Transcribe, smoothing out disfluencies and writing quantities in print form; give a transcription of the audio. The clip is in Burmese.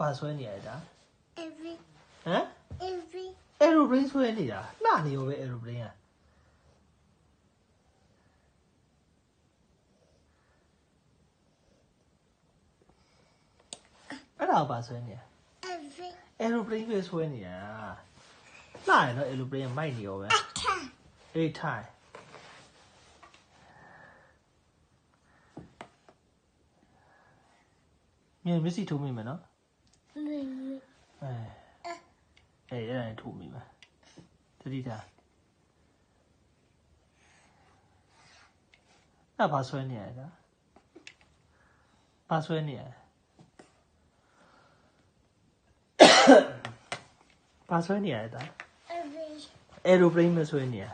ဘာဆွဲနေရတာ every ဟမ် every aeroplane ဆွဲနေတာနှာနေရောပဲ aeroplane อ่ะအဲ့ဒါဘာဆွဲနေရ every aeroplane ပဲဆွဲနေတာနှာရတော့ aeroplane မိုက်နေရောပဲ attack အေးထိုင်မြင်မျက်စိထိုးမိမယ်နော်အဲ့ဒါထိုးမိမယ်တတိတာအဲ့ဘာဆွဲနေရတာဘာဆွဲနေရဘာဆွဲနေရတာ every aeroplane မဆွဲနေရ